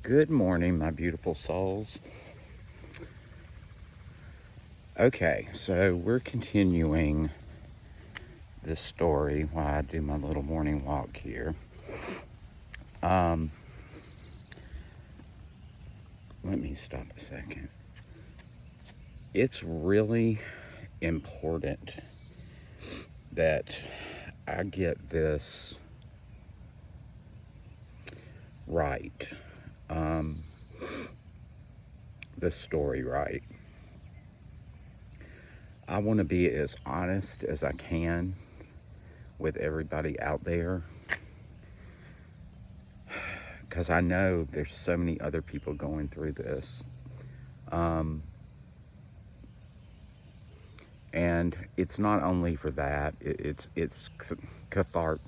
Good morning, my beautiful souls. Okay, so we're continuing this story while I do my little morning walk here. Let me stop a second. It's really important that I get this right, this story right. I want to be as honest as I can with everybody out there, because I know there's so many other people going through this. And it's not only for that, it's cathartic.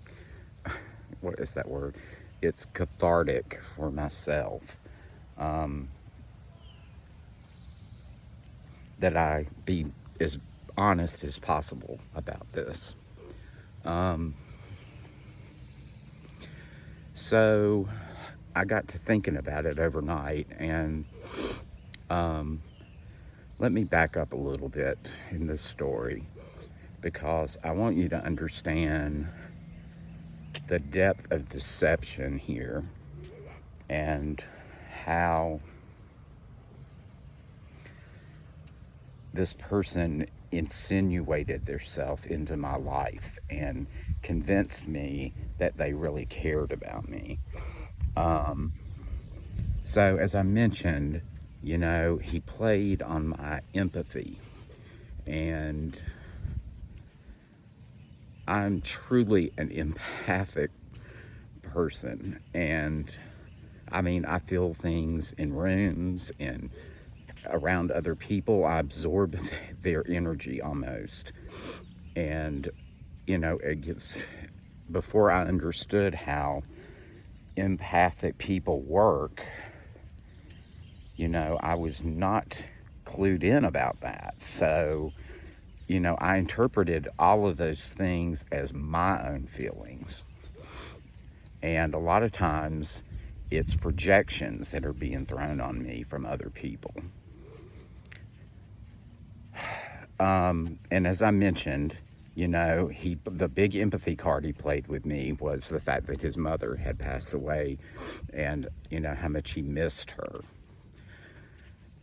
What is that word? It's cathartic for myself, that I be as honest as possible about this. So I got to thinking about it overnight, and let me back up a little bit in this story, because I want you to understand the depth of deception here and how this person insinuated themselves into my life and convinced me that they really cared about me. So as I mentioned, he played on my empathy, and I'm truly an empathic person, and I feel things in rooms and around other people. I absorb their energy almost. And, it gets, before I understood how empathic people work, I was not clued in about that. So, I interpreted all of those things as my own feelings. And a lot of times it's projections that are being thrown on me from other people. And as I mentioned, the big empathy card he played with me was the fact that his mother had passed away, and, how much he missed her.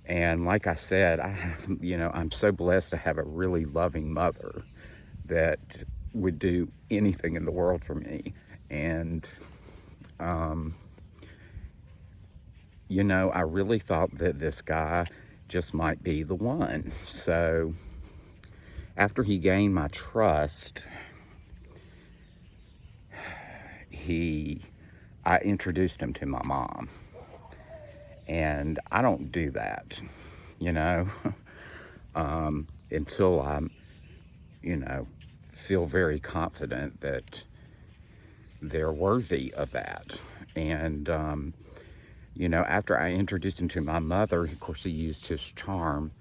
And like I said, I'm so blessed to have a really loving mother that would do anything in the world for me. And, I really thought that this guy just might be the one. So after he gained my trust, I introduced him to my mom. And I don't do that, until I, feel very confident that they're worthy of that. And, after I introduced him to my mother, of course, he used his charm,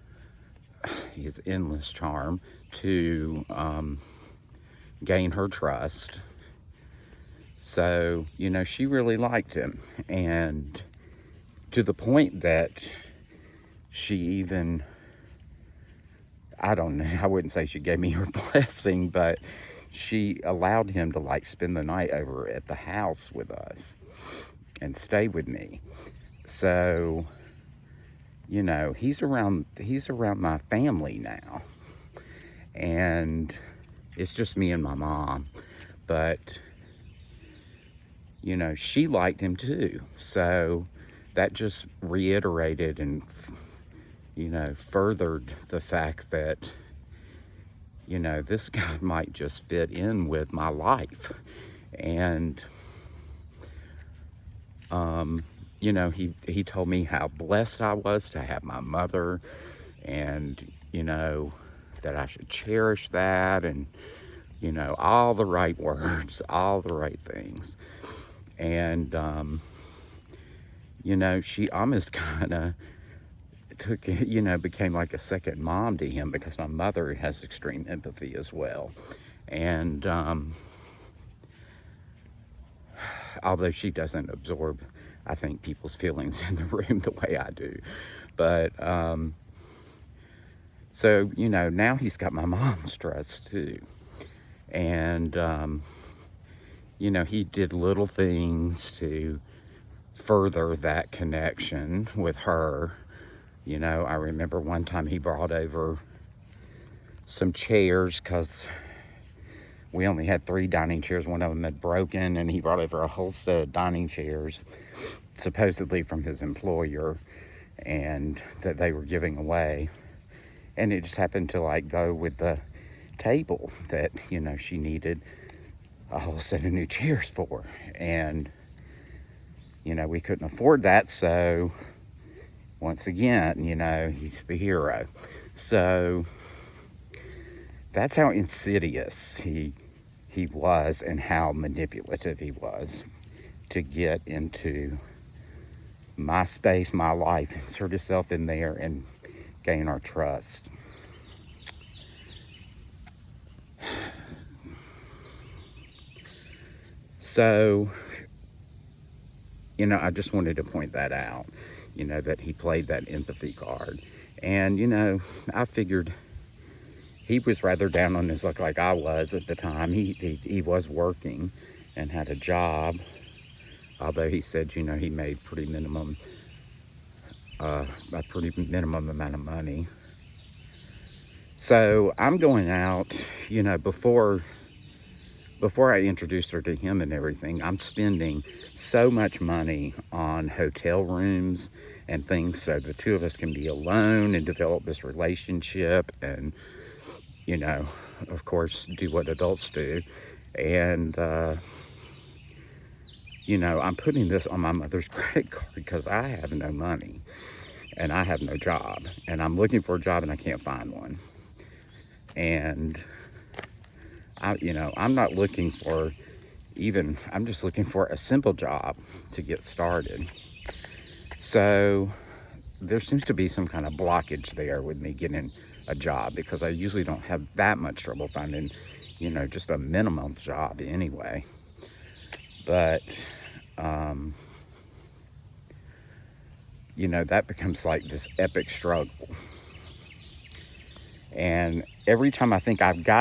his endless charm, to gain her trust. So, she really liked him. And to the point that she even, I don't know, I wouldn't say she gave me her blessing, but she allowed him to spend the night over at the house with us and stay with me. So, he's around my family now. And it's just me and my mom. But, she liked him too. So that just reiterated and, furthered the fact that, this guy might just fit in with my life. And, he told me how blessed I was to have my mother, and, that I should cherish that, and, all the right words, all the right things. And, she almost kind of became like a second mom to him, because my mother has extreme empathy as well. And although she doesn't absorb I think, people's feelings in the room the way I do. But, so, you know, now he's got my mom's trust too. And, you know, he did little things to further that connection with her. You know, I remember one time he brought over some chairs because we only had 3 dining chairs. One of them had broken, and he brought over a whole set of dining chairs, supposedly from his employer, and that they were giving away. And it just happened to like go with the table that, you know, she needed a whole set of new chairs for. And, you know, we couldn't afford that. So once again, you know, he's the hero. So that's how insidious he was, and how manipulative he was to get into my space, my life, insert himself in there and gain our trust. So, you know, I just wanted to point that out, you know, that he played that empathy card. And, you know, I figured he was rather down on his luck like I was at the time. He was working and had a job, although he said, you know, he made a pretty minimum amount of money. So I'm going out, you know, before I introduce her to him and everything, I'm spending so much money on hotel rooms and things so the two of us can be alone and develop this relationship and, you know, of course, do what adults do. And, you know, I'm putting this on my mother's credit card because I have no money and I have no job. And I'm looking for a job and I can't find one. And, you know, I'm not looking for I'm just looking for a simple job to get started. So there seems to be some kind of blockage there with me getting a job, because I usually don't have that much trouble finding, you know, just a minimum job anyway. But, you know, that becomes like this epic struggle. And every time I think I've got